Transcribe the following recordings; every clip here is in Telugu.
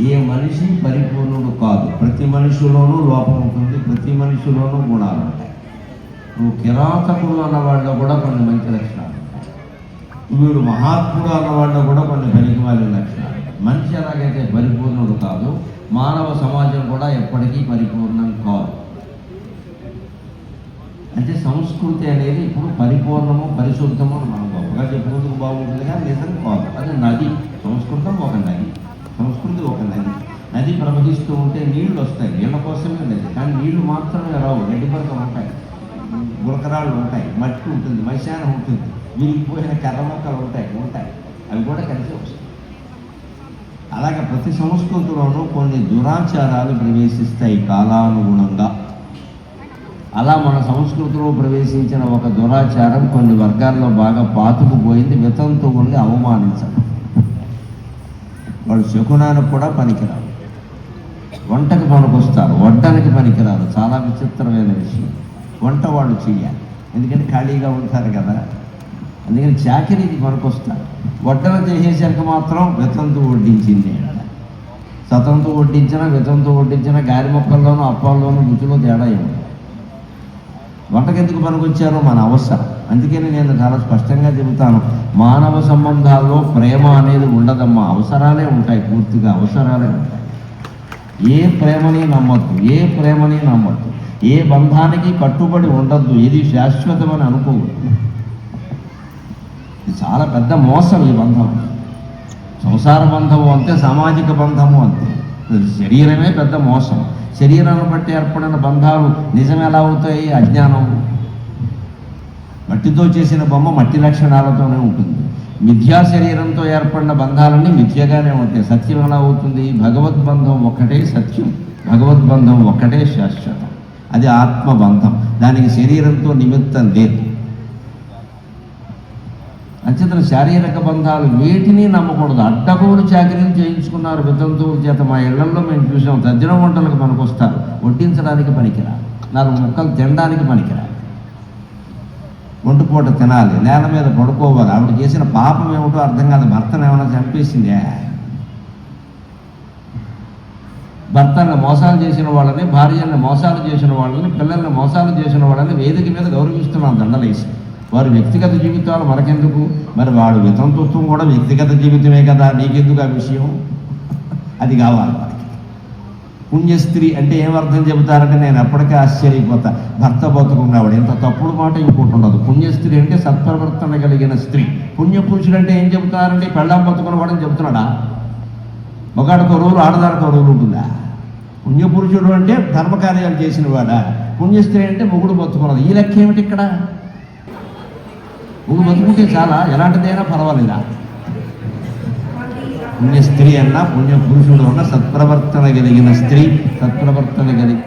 ఏ మనిషి పరిపూర్ణుడు కాదు. ప్రతి మనిషిలోనూ లోపం ఉంటుంది, ప్రతి మనిషిలోనూ గుణాలు ఉంటాయి. నువ్వు కిరాతకుడు అన్నవాడిలో కూడా కొన్ని మంచి లక్షణాలు ఉంటాయి. వీడు మహాత్ముడు అన్నవాడిలో కూడా కొన్ని పనికిమాలిన లక్షణాలు. మనిషి ఎలాగైతే పరిపూర్ణుడు కాదు, మానవ సమాజం కూడా ఎప్పటికీ పరిపూర్ణం కాదు. అంటే సంస్కృతి అనేది ఇప్పుడు పరిపూర్ణము పరిశుద్ధము అని మనం గొప్పగా చెప్పుకుందుకు బాగుంటుంది, కానీ నిజం కాదు. అది నది. సంస్కృతం ఒక నది, సంస్కృతి ఒక నది. నది ప్రవహిస్తూ ఉంటే నీళ్లు వస్తాయి, నీళ్ళ కోసమే నది. కానీ నీళ్లు మాత్రమే రావు, గడ్డిపరకలు ఉంటాయి, గులకరాళ్ళు ఉంటాయి, మట్టి ఉంటుంది, మైశానం ఉంటుంది, విరిగిపోయిన కర్ర మొక్కలు ఉంటాయి, అవి కూడా కలిసి వస్తాయి. అలాగే ప్రతి సంస్కృతిలోనూ కొన్ని దురాచారాలు ప్రవేశిస్తాయి కాలానుగుణంగా. అలా మన సంస్కృతిలో ప్రవేశించిన ఒక దురాచారం కొన్ని వర్గాల్లో బాగా పాతుకుపోయింది. వితంతువుల్ని అవమానించడం. వాళ్ళు శకునానికి కూడా పనికిరారు, వంటకి పనికొస్తారు, వడ్డానికి పనికిరారు. చాలా విచిత్రమైన విషయం. వంట వాళ్ళు చెయ్యాలి, ఎందుకంటే ఖాళీగా ఉంటారు కదా, అందుకని చాకరీకి పనికొస్తారు. వడ్డన చేసేసరికి మాత్రం వితంతు వడ్డించింది. సతంతు వడ్డించిన వితంతు వడ్డించిన గారి మొక్కల్లోనూ అప్పాల్లోనూ రుచిలో తేడా ఏమి. వంటకెందుకు పనికొచ్చారో మన అవసరం. అందుకని నేను చాలా స్పష్టంగా చెబుతాను, మానవ సంబంధాల్లో ప్రేమ అనేది ఉండదమ్మా. అవసరాలే ఉంటాయి, పూర్తిగా అవసరాలే ఉంటాయి. ఏ ప్రేమని నమ్మద్దు, ఏ బంధానికి కట్టుబడి ఉండద్దు, ఏది శాశ్వతమని అనుకోవద్దు. ఇది చాలా పెద్ద మోసం ఈ బంధం. సంసార బంధము అంతే, సామాజిక బంధము అంతే. శరీరమే పెద్ద మోసం. శరీరాన్ని బట్టి ఏర్పడిన బంధాలు నిజం ఎలా అవుతాయి? అజ్ఞానం. మట్టితో చేసిన బొమ్మ మట్టి లక్షణాలతోనే ఉంటుంది. మిథ్యా శరీరంతో ఏర్పడిన బంధాలన్నీ మిథ్యగానే ఉంటాయి. సత్యం ఎలా అవుతుంది? భగవద్బంధం ఒక్కటే సత్యం, భగవద్బంధం ఒక్కటే శాశ్వతం. అది ఆత్మబంధం. దానికి శరీరంతో నిమిత్తం లేదు. అంచేతన శారీరక బంధాలు వేటిని నమ్మకూడదు. అడ్డగోలు చాకరీలు చేయించుకున్నారు వితంతువుల చేత. మా ఇళ్లలో మేము చూసాం. తద్దినం వంటలకు పనికొస్తారు, వడ్డించడానికి పనికిరారు, 4 ముక్కలు తినడానికి పనికిరారు. ఒంటిపూట తినాలి, నేల మీద పడుకోవాలి. ఆవిడ చేసిన పాపం ఏమిటో అర్థం కాదు. భర్తను ఏమైనా చంపేసిందే. భర్తను మోసాలు చేసిన వాళ్ళని, భార్యని మోసాలు చేసిన వాళ్ళని, పిల్లల్ని మోసాలు చేసిన వాళ్ళని వేదిక మీద గౌరవిస్తున్నాం దండలేసి. వారి వ్యక్తిగత జీవితాలు మనకెందుకు? మరి వాడు వితంతుత్వం కూడా వ్యక్తిగత జీవితమే కదా, నీకెందుకు ఆ విషయం? అది కావాలి మనకి. పుణ్యస్త్రీ అంటే ఏమర్థం చెబుతారంటే నేను ఎప్పటికీ ఆశ్చర్యపోతా. భర్త బతుకున్నవాడు, ఎంత తప్పుడు మాట ఇంకోటి ఉండదు. పుణ్యస్త్రీ అంటే సత్ప్రవర్తన కలిగిన స్త్రీ. పుణ్యపురుషుడు అంటే ఏం చెబుతారంటే పెళ్ళాం బతుకున్నవాడని చెబుతున్నాడా? మగాడికో రోజు ఆడదానికో రోజు ఉంటుందా? పుణ్యపురుషుడు అంటే ధర్మకార్యాలు చేసిన వాడా? పుణ్యస్త్రీ అంటే మొగుడు బతుకున్నది. ఈ లెక్క ఏమిటి ఇక్కడ? మొగుడు బతుకుంటే చాలా, ఎలాంటిదైనా పర్వాలేదా? పుణ్య స్త్రీ అన్నా, పుణ్య పురుషుడు అన్నా సత్ప్రవర్తన కలిగిన స్త్రీ, సత్ప్రవర్తన కలిగి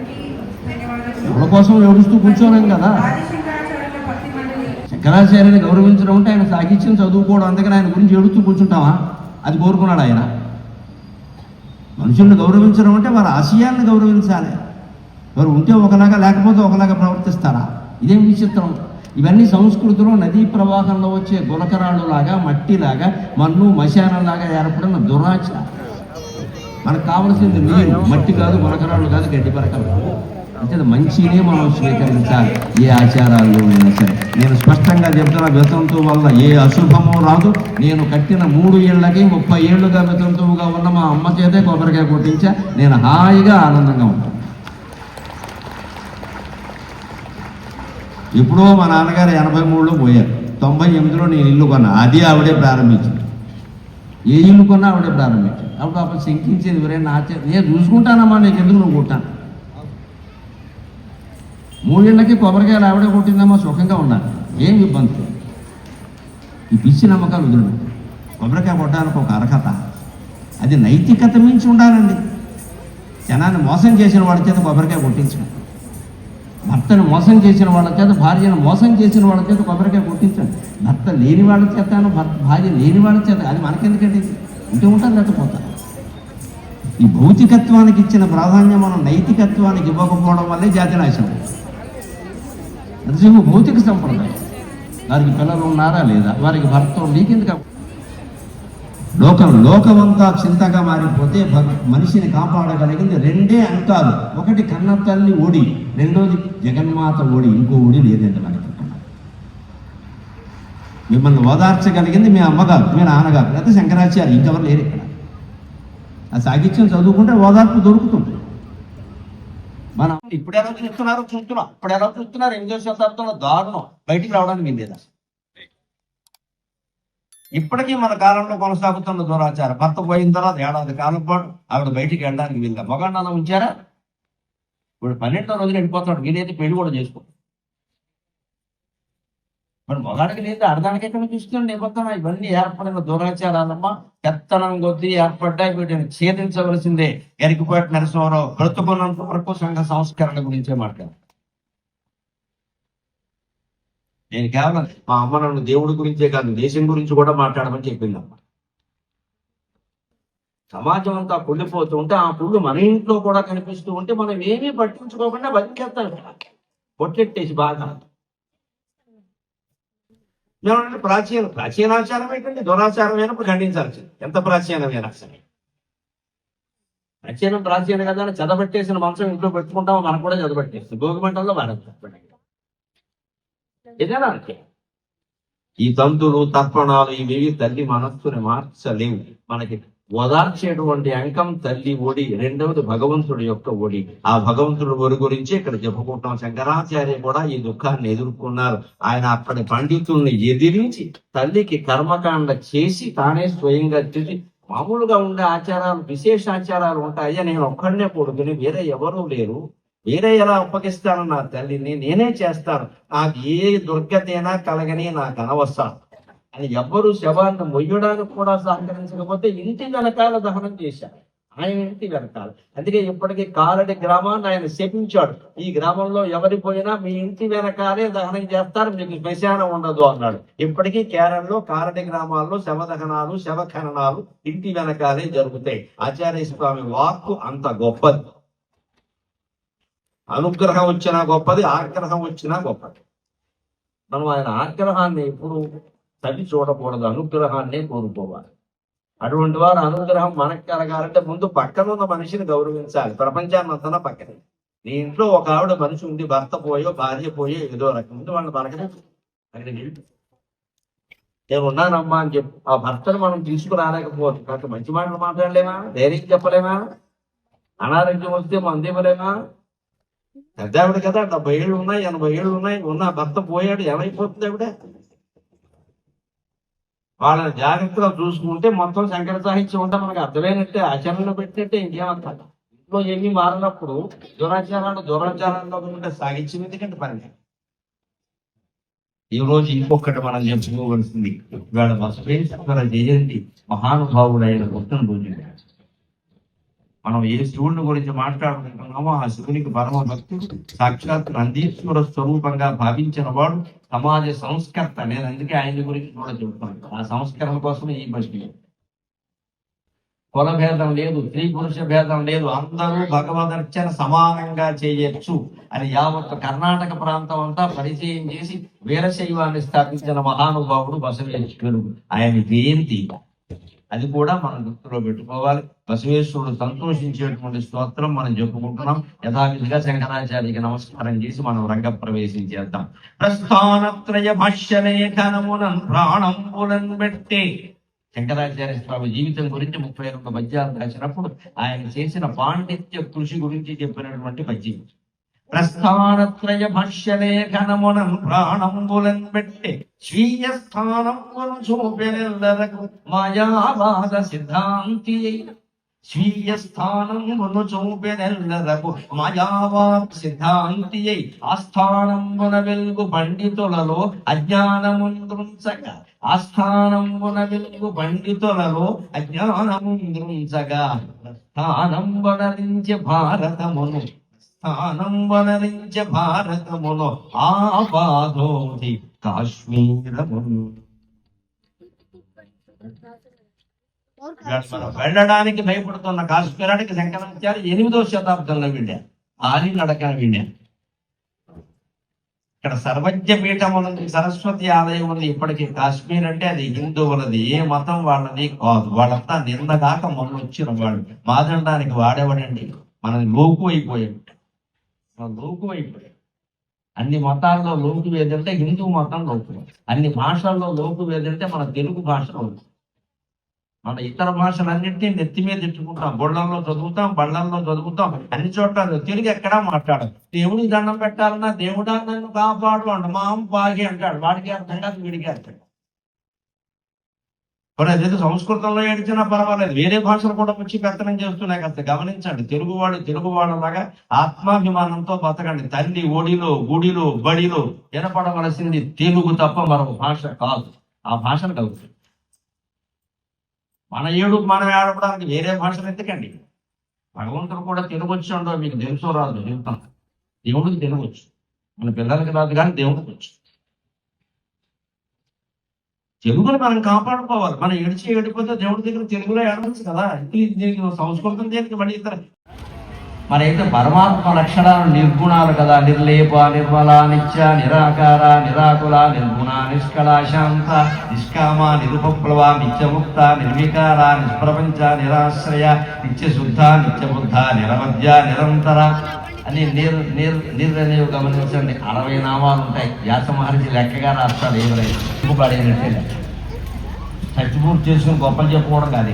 ఎవరి కోసం ఏడుస్తూ కూర్చోలేం కదా. శంకరాచార్యుని గౌరవించడం అంటే ఆయన సాహిత్యం చదువుకోవడం. అందుకని ఆయన గురించి ఏడుస్తూ కూర్చుంటామా? అది కోరుకున్నాడు ఆయన. మనుషుల్ని గౌరవించడం అంటే వారి ఆశయాలను గౌరవించాలి. వారు ఉంటే ఒకలాగా, లేకపోతే ఒకలాగా ప్రవర్తిస్తారా? ఇదేం విచిత్రం. ఇవన్నీ సంస్కృతిలో నదీ ప్రవాహంలో వచ్చే గులకరాళ్ళులాగా, మట్టిలాగా, మన్ను మశానంలాగా ఏర్పడిన దురాచారం. మనకు కావలసింది నీరు, మట్టి కాదు, గులకరాళ్ళు కాదు, గడ్డి పరకలు. అంటే మంచినే మనం స్వీకరించాలి, ఏ ఆచారాల్లో అయినా సరే. నేను స్పష్టంగా చెప్తున్నా, వితంతువు వల్ల ఏ అశుభమో రాదు. నేను కట్టిన 3 ఏళ్ళకి 30 ఏళ్ళుగా వితంతువుగా ఉన్న మా అమ్మ చేతే కొబ్బరికాయ కొట్టించా. నేను హాయిగా ఆనందంగా ఉంటాను. ఎప్పుడో మా నాన్నగారు 83లో పోయారు, 98లో నేను ఇల్లు కొన్నా. అది ఆవిడే ప్రారంభించింది. ఏ ఇల్లు కొన్నా ఆవిడే ప్రారంభించింది. అప్పుడు అప్పుడు శంకించేది ఎవరైనా నేను చూసుకుంటానమ్మా, నీకు ఎందుకు నువ్వు కొట్టాను. 3 ఏళ్ళకి కొబ్బరికాయలు ఆవిడే కొట్టిందమ్మా, సుఖంగా ఉన్నాను, ఏం ఇబ్బంది. ఈ పిచ్చి నమ్మకాలు వదిలి. కొబ్బరికాయ కొట్టడానికి ఒక అర్హత, అది నైతికత మించి ఉండాలండి. జనాన్ని మోసం చేసిన వాడి చేత కొబ్బరికాయ కొట్టించడం, భర్తను మోసం చేసిన వాళ్ళ చేత, భార్యను మోసం చేసిన వాళ్ళ చేత కొబ్బరికాయ కొట్టించండి. భర్త లేని వాళ్ళ చేతను, భార్య లేని వాళ్ళ చేత, అది మనకెందుకండి? ఉంటే ఉంటారు, లేకపోతారు. ఈ భౌతికత్వానికి ఇచ్చిన ప్రాధాన్యం మనం నైతికత్వానికి ఇవ్వకపోవడం వల్లే జాతి నాశనం. అది భౌతిక సంప్రదాయం. వారికి పిల్లలు ఉన్నారా లేదా, వారికి భర్త నీకెందుకు? లోకమంతా చింతగా మారిపోతే మనిషిని కాపాడగలిగింది రెండే అంకాలు. ఒకటి కన్న తల్లి ఒడి, రెండోది జగన్మాత ఒడి. ఇంకో ఒడి లేదండి మనకి. మిమ్మల్ని ఓదార్చగలిగింది మీ అమ్మగారు, మీ నాన్నగారు, లేకపోతే శంకరాచార్య, ఇంకెవరు లేరు ఇక్కడ. ఆ సాహిత్యం చదువుకుంటే ఓదార్పు దొరుకుతుంది. మనం ఇప్పుడు ఎలా చూస్తున్నారో చూస్తున్నాం. ఇప్పుడు ఎలా చూస్తున్నారు 8వ శతాబ్దంలో దారుణం బయటికి రావడానికి వీల్లేదు. ఇప్పటికీ మన కాలంలో కొనసాగుతున్న దురాచారం. భర్త పోయిన తర్వాత ఏడాది కాలం పాటు ఆవిడ బయటికి వెళ్ళడానికి వీళ్ళ మగాండాలో ఉంచారా? ఇప్పుడు 12వ రోజున వెళ్ళిపోతాడు. వీలైతే పెళ్లి కూడా చేసుకో. మరి మగాడికి లేదు, ఆడదానికైతే చూస్తున్నాడు. నిబంధన ఇవన్నీ ఏర్పడిన దురాచారాలమ్మా. పెత్తనం కొద్దీ ఏర్పడ్డాయి. వీటిని ఛేదించవలసిందే. ఎరికిపోయేట నరసింహారావు బ్రతుకున్నంత వరకు సంఘ సంస్కరణ గురించే మాట్లాడు. నేను కేవలం మా అమ్మ నన్ను దేవుడి గురించే కాదు, దేశం గురించి కూడా మాట్లాడమని చెప్పిందమ్మ. సమాజం అంతా కుళ్ళిపోతూ ఉంటే ఆ కుళ్ళు మన ఇంట్లో కూడా కనిపిస్తూ ఉంటే మనం ఏమీ పట్టించుకోకుండా బతికేస్తాం. పొట్టెట్టేసి బాగా ప్రాచీనాచారం ఏంటంటే దురాచారం అయినప్పుడు ఖండించాల్సి. ఎంత ప్రాచీనమైన సరే, ప్రాచీనం కదా అని చదవబెట్టేసిన మంచం ఇంట్లో పెట్టుకుంటామో మనకు కూడా చదవబెట్టేస్తుంది. భోగిమంటల్లో వాడతాం. ఇదేనా అంటే ఈ తంతులు తర్పణాలు ఇవి తల్లి మనస్సుని మార్చలేవు. మనకి ఓదార్చేటువంటి అంకం తల్లి ఒడి, రెండవది భగవంతుడి యొక్క ఒడి. ఆ భగవంతుడి ఒడి గురించి ఇక్కడ చెప్పుకుంటాం. శంకరాచార్య కూడా ఈ దుఃఖాన్ని ఎదుర్కొన్నారు. ఆయన అక్కడి పండితుల్ని ఎదిరించి తల్లికి కర్మకాండ చేసి తానే స్వయంగా చేసి, మామూలుగా ఉండే ఆచారాలు విశేషాచారాలు ఉంటాయి. నేను ఒక్కడనే కొడుకుని, వేరే ఎవరూ లేరు, వేరే ఎలా అప్పగిస్తాను నా తల్లిని, నేనే చేస్తాను, నాకు ఏ దుర్గతైనా కలగని నాకు అనవసరం అని ఎవ్వరూ శవాన్ని మొయ్యడానికి కూడా సహకరించకపోతే ఇంటి వెనకాల దహనం చేశారు. ఆయన ఇంటి వెనకాల. అందుకే ఇప్పటికీ కారడి గ్రామాన్ని ఆయన శపించాడు. ఈ గ్రామంలో ఎవరి పోయినా మీ ఇంటి వెనకాలే దహనం చేస్తారు, మీకు శ్మశానం ఉండదు అన్నాడు. ఇప్పటికీ కేరళలో కారడి గ్రామాల్లో శవదహనాలు శవఖననాలు ఇంటి వెనకాలే జరుగుతాయి. ఆచార్య స్వామి వాక్కు అంత గొప్పది. అనుగ్రహం వచ్చినా గొప్పది, ఆగ్రహం వచ్చినా గొప్పది. మనం ఆయన ఆగ్రహాన్ని ఎప్పుడు తల్లి చూడకూడదు, అనుగ్రహాన్నే కోరుకోవాలి. అటువంటి వారు అనుగ్రహం మనకు కలగాలంటే ముందు పక్కన ఉన్న మనిషిని గౌరవించాలి. ప్రపంచాన్ని అంతా పక్కనే. నీ ఇంట్లో ఒక ఆవిడ మనిషి ఉంది, భర్త పోయో భార్య పోయో ఏదో రకం ఉంది, వాళ్ళని పలకనే అక్కడికి నేను ఉన్నానమ్మా అని చెప్పి ఆ భర్తను మనం తీసుకురాలేకపోవచ్చు. కాకపోతే మంచి మాటలు మాట్లాడలేమా, ధైర్యం చెప్పలేమా, అనారోగ్యం వస్తే మందు ఇవ్వలేమా? పెద్ద ఆవిడ కదా, 70 ఏళ్ళు ఉన్నాయి, 80 ఏళ్ళు ఉన్నాయి, ఉన్న భర్త పోయాడు, ఏమైపోతుంది ఆవిడ? వాళ్ళని జాగ్రత్తగా చూసుకుంటే మొత్తం శంకర సాహిత్యం ఉంటే మనకు అర్థమైనట్టే, ఆచరణలో పెట్టినట్టే. ఇంకేమంటారు? ఇంట్లో ఏమీ మారినప్పుడు దురాచారాల్లో ఉంటే సాహిత్యం ఎందుకంటే పని. ఈ రోజు ఇంకొకటి మనం చెప్పుకోవలసింది, ఇవాళ బసవేశ్వర జయంతి, మహానుభావుడైన పుట్టినరోజు. మనం ఏ శివుని గురించి మాట్లాడుకుంటున్నామో ఆ శివునికి పరమ భక్తుడు, సాక్షాత్ నందీశ్వర స్వరూపంగా భావించిన వాడు, సమాజ సంస్కర్త. నేను అందుకే ఆయన గురించి కూడా చెప్తున్నాను. ఆ సంస్కరణ కోసం ఈ బస్సు. కుల భేదం లేదు, స్త్రీ పురుష భేదం లేదు, అందరూ భగవదర్చన సమానంగా చేయొచ్చు అని యావత్ కర్ణాటక ప్రాంతం అంతా పరిచయం చేసి వీరశైవాన్ని స్థాపించిన మహానుభావుడు బసవేశ్వరుడు. ఆయన జయంతి అది కూడా మనం గుర్తులో పెట్టుకోవాలి. బసవేశ్వరుడు సంతోషించేటువంటి స్తోత్రం మనం చెప్పుకుంటున్నాం. యథావిధిగా శంకరాచార్యకి నమస్కారం చేసి మనం రంగ ప్రవేశం చేద్దాం. ప్రస్థానత్రయ భాష్యలేఖనమునన్ ప్రాణంబులన్ పెట్టే. శంకరాచార్య స్వామి జీవితం గురించి 32 పద్యాలు రాసినప్పుడు ఆయన చేసిన పాండిత్య కృషి గురించి చెప్పినటువంటి పద్యం. ప్రస్థానత్రయ భాష్యలేఖనమునన్ ప్రాణంబులన్ పెట్టే, స్వీయ స్థానమును చూపెనెల్లరకు మాయావాద సిద్ధాంతి. స్వీయ స్థానమును చూపెనెల్లరకు మాయావాద సిద్ధాంతి. ఆస్థానంబున వెలుగు పండితులలో అజ్ఞానముంద్రుంచగా, ఆస్థానంబున వెలుగు పండితులలో అజ్ఞానముంద్రుంచగా, స్థానంబనరించే భారతమును స్థానంబనరించ భారతమును ఆపాదోధి కాశ్మీరమును. మనం వెళ్ళడానికి భయపడుతున్న కాశ్మీరానికి శంకరాచార్య 8వ శతాబ్దంలో వెళ్ళారు. ఆలి నడకన వెళ్ళారు. ఇక్కడ సర్వజ్ఞ పీఠం ఉన్నది, సరస్వతి ఆలయం ఉంది. ఇప్పటికీ కాశ్మీర్ అంటే అది హిందువులది, ఏ మతం వాళ్ళది కాదు. వాళ్ళంతా నిందగాక మొన్న వచ్చిన వాళ్ళు మాదనడానికి వాడేవాడండి. మనది లోకు అయిపోయాం, మనం లోకు అయిపోయాం. అన్ని మతాల్లో లోకు ఏదంటే హిందూ మతం లోకు, అన్ని భాషల్లో లోకు ఏదంటే మన తెలుగు భాష లోకు. మన ఇతర భాషలన్నింటినీ నెత్తి మీద తిట్టుకుంటాం, బొళ్ళల్లో చదువుతాం, బళ్ళల్లో చదువుతాం, అన్ని చోట్ల తెలుగు ఎక్కడా మాట్లాడదు. దేవుడికి దండం పెట్టాలన్నా దేవుడా నన్ను కాపాడు అంట, మా అమ్మ బాగి అంటాడు. వాడికి అర్థం కాదు, వీడికి అర్థం. మరి అదేదో సంస్కృతంలో ఏడిచినా పర్వాలేదు, వేరే భాషలు కూడా వచ్చి పెత్తనం చేస్తున్నాయి కదా. గమనించండి, తెలుగు వాళ్ళలాగా ఆత్మాభిమానంతో బతకండి. తల్లి ఒడిలో, గుడిలో, బడిలో వినపడవలసింది తెలుగు తప్ప మరొక భాష కాదు. ఆ భాషను కలుగుతుంది. మన మనం ఏడపడానికి వేరే భాషలు ఎందుకండి? భగవంతుడు కూడా తెలుగు వచ్చి ఉండవు, మీకు తెలుసో రాదు చెబుతాను. దేవుడికి తెలుగు వచ్చు, మన పిల్లలకి రాదు, కానీ దేవుడికి వచ్చు. తెలుగుని మనం కాపాడుకోవాలి. మనం ఏడిపోతే దేవుడి దగ్గర తెలుగులో ఏడవచ్చు కదా. దీనికి సంస్కృతం దేనికి మళ్ళీ ఇతర. మరైతే పరమాత్మ లక్షణాలు నిర్గుణాలు కదా. నిర్లేప, నిర్మల, నిత్య, నిరాకార, నిరాకుల, నిర్గుణ, నిష్కళ, శాంత, నిష్కామ, నిరుపప్లవ, నిత్యముక్త, నిర్వికార, నిష్ప్రపంచ, నిరాశ్రయ, నిత్యశుద్ధ, నిత్యబుద్ధ, నిరవధ్య, నిరంతర అని అనేవి గమనించండి. 60 నామాలు ఉంటాయి. వ్యాస మహర్షి లెక్కగా రాష్ట్రాలు ఏమైనా పడేనట్టే. చచ్చిపూర్తి చేసుకుని గొప్పలు చెప్పుకోవడం కాదు.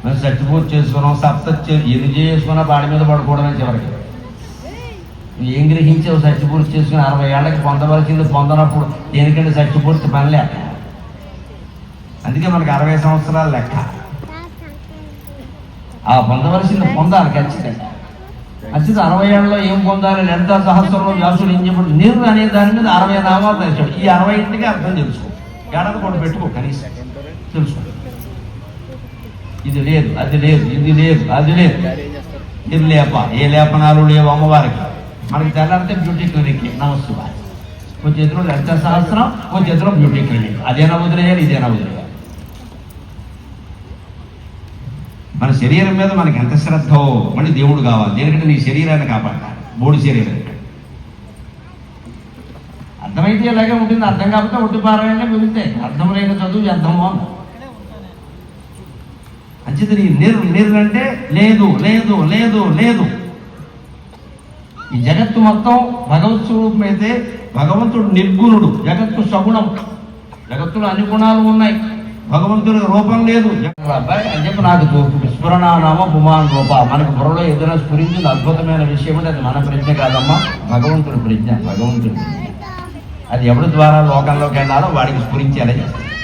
మేము చచ్చిపూర్తి చేసుకున్నాం, ఎన్ని చేసుకున్నా బాడి మీద పడుకోవడమే చివరికి. ఏం గ్రహించావు? చచ్చిపూర్తి చేసుకుని 60 ఏళ్ళకి పొందవలసింది పొందనప్పుడు దేనికంటే చచ్చిపూర్తి పని లేక. అందుకే మనకి 60 సంవత్సరాలు లెక్క. ఆ పొందవలసింది పొందాలి ఖచ్చితంగా. ఖచ్చితంగా 60 ఏళ్ళలో ఏం పొందాలి? లలితా సహస్రంలో వ్యాసుడు ఏం చెప్పాడు? నీరు అనే దాని మీద 60 నామాలు రాశాడు. ఈ 60కి అర్థం తెలుసుకో, ఏడాది కూడా పెట్టుకో, కనీసం తెలుసుకో. ఇది లేదు, అది లేదు, ఇది లేదు, అది లేదు. ఇది లేప, ఏ లేపనాలు లేవు అమ్మవారికి. మనకి తెల్లారితే బ్యూటీ క్లినిక్ నమస్తే. ఓ చేతిలో లలితా సహస్రం, ఓ చేతిలో బ్యూటీ క్లినిక్. అదేనా వదిలేయాలి, ఇదేనా వదిలేయాలి. మన శరీరం మీద మనకి ఎంత శ్రద్ధో మళ్ళీ దేవుడు కావాలి. దేనికంటే నీ శరీరాన్ని కాపాడాలి, మూడు శరీరం. అర్థమైతే ఇలాగే ఉంటుంది, అర్థం కాకపోతే ఒట్టి పారాయణ మిగులుతాయి. అర్థం లేని చదువు అర్థమో అంచేత నీ అంటే లేదు లేదు లేదు లేదు. ఈ జగత్తు మొత్తం భగవత్ స్వరూపం అయితే భగవంతుడు నిర్గుణుడు, జగత్తు సగుణం. జగత్తులో అన్ని గుణాలు ఉన్నాయి, భగవంతుడికి రూపం లేదు. అబ్బాయి అని చెప్పి నాకు స్ఫురణానామ పుమాన్ రూప. మనకు బుర్రలో ఏదైనా స్ఫురించింది అద్భుతమైన విషయం అంటే అది మన ప్రజ్ఞ కాదమ్మా, భగవంతుడి ప్రజ్ఞ. భగవంతుడి అది ఎవరి ద్వారా లోకంలోకి వెళ్ళాలో వాడికి స్ఫురించేలా చేస్తారు.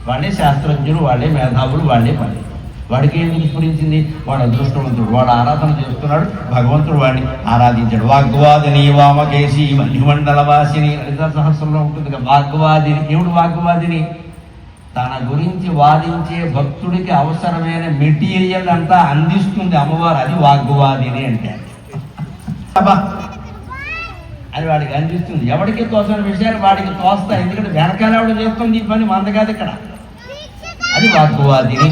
వాళ్ళే శాస్త్రజ్ఞులు, వాళ్ళే మేధావులు, వాళ్ళే పని. వాడికి ఎందుకు స్ఫురించింది? వాడు అదృష్టవంతుడు, వాడు ఆరాధన చేస్తున్నాడు, భగవంతుడు వాడిని ఆరాధించాడు. వాగ్వాదిని వామకేశి మణిమండల వాసిని లలితా సహస్రంలో ఉంటుంది కదా. వాగ్వాదిని, ఏమిటి వాగ్వాదిని? తన గురించి వాదించే భక్తుడికి అవసరమైన మెటీరియల్ అంతా అందిస్తుంది అమ్మవారు. అది వాగ్వాదిని అంటే. అది వాడికి అందిస్తుంది. ఎవరికి తోసిన విషయాలు వాడికి తోస్తాయి, ఎందుకంటే వెనకాల ఎవడు చేస్తుంది ఈ పని, మంద కాదు ఇక్కడ. అది వాగ్వాదిని.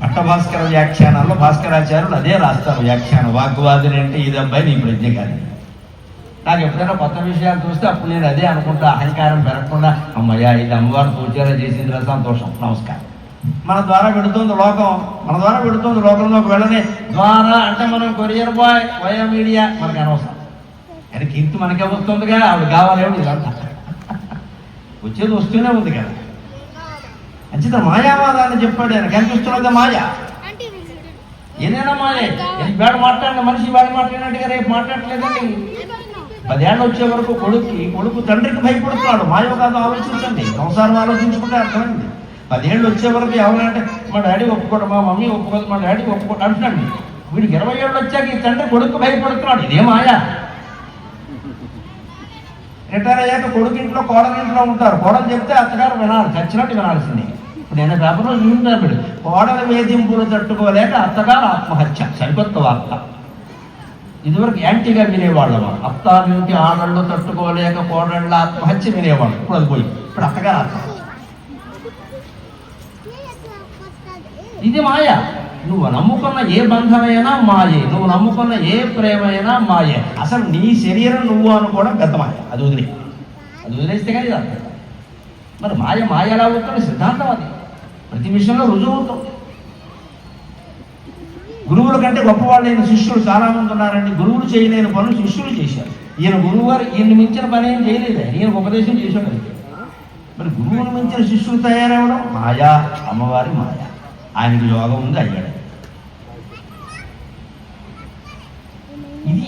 పట్టభాస్కర వ్యాఖ్యానాల్లో భాస్కరాచార్యులు అదే రాస్తారు వ్యాఖ్యానం. వాగ్వాదిని అంటే ఇది అబ్బాయి నీ ప్రజ్ఞ కాదు. నాకు ఎప్పుడైనా కొత్త విషయాలు చూస్తే అప్పుడు నేను అదే అనుకుంటా, అహంకారం పెరగకుండా అమ్మయ్య ఇది అమ్మవారు సూచన చేసిందిరా, సంతోషం, నమస్కారం. మన ద్వారా పెడుతుంది లోకం, మన ద్వారా పెడుతుంది లోకంలోకి వెళ్ళని ద్వారా అంటే మనం కొరియర్ బాయ్, వయో మీడియా మనకు అనవసరం. కానీ కీర్తి మనకే వస్తుందిగా, ఆవిడ కావాలేమిటి ఇదంతా వచ్చేది వస్తూనే ఉంది కదా. అంచేత మాయావాదాన్ని చెప్పాడు ఆయన. కనిపిస్తున్నది మాయ, ఏదైనా మాయే. వేడ మాట్లాడిన మనిషి వేడ మాట్లాడినట్టుగా రేపు మాట్లాడలేదండి. 10 ఏళ్ళు వచ్చే వరకు కొడుకు తండ్రికి భయపడుతున్నాడు. మాయో కాదు ఆలోచించండి, సంసారం ఆలోచించుకుంటే అర్థమైంది. 10 ఏళ్ళు వచ్చే వరకు ఎవరంటే మా డాడీ ఒప్పుకోడు, మా మమ్మీ ఒప్పుకోదు, మా డాడీ ఒప్పుకోడు అంటున్నాడు. వీడికి 20 ఏళ్ళు వచ్చాక ఈ తండ్రి కొడుకు భయపడుతున్నాడు. ఇదే మాయా. రిటైర్ అయ్యాక కొడుకు ఇంట్లో కోడలు ఇంట్లో ఉంటారు. కోడలు చెప్తే అత్తగారు వినాలి, చచ్చినట్టు వినాల్సిందే. ఇప్పుడు నేను పేపర్లో చూపించాడు, కోడల వేధింపులు తట్టుకోలేక అత్తగారు ఆత్మహత్య. సరికొత్త వార్త. ఇదివరకు యాంటీగా వినేవాళ్ళం. అత్తారింటి ఆడళ్ళు తట్టుకోలేక కోడళ్ళ ఆత్మహత్య వినేవాళ్ళు. ఇప్పుడు అది పోయి ఇప్పుడు అత్తగారు ఆత్మహత్య. ఇది మాయ. నువ్వు నమ్ముకున్న ఏ బంధమైనా మాయే, నువ్వు నమ్ముకున్న ఏ ప్రేమైనా మాయే. అసలు నీ శరీరం నువ్వు అనుకోవడం పెద్ద మాయ. అది వదిలేస్తే కానీ ఇది అర్థం. మరి మాయ ఎలా అవుతుంది? సిద్ధాంతం అది ప్రతి విషయంలో రుజువు అవుతుంది. గురువుల కంటే గొప్పవాళ్ళైన శిష్యులు చాలామంది ఉన్నారండి. గురువులు చేయలేని పనులు శిష్యులు చేశారు. ఈయన గురువు గారు ఈయన మించిన పని ఏం చేయలేదు, ఈయనకు ఉపదేశం చేశాడు. మరి గురువును మించిన శిష్యులు తయారవడం మాయా, అమ్మవారి మాయ. ఆయనకు యోగం ఉంది, అయ్యాడు.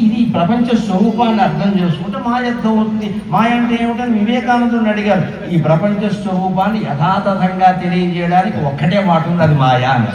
ఇది ప్రపంచ స్వరూపాన్ని అర్థం చేసుకుంటే మాయ అర్థం అవుతుంది. మాయ అంటే ఏమిటని వివేకానందుని అడిగారు. ఈ ప్రపంచ స్వరూపాన్ని యథాతథంగా తెలియజేయడానికి ఒక్కటే మాట ఉంది, అది మాయా అని.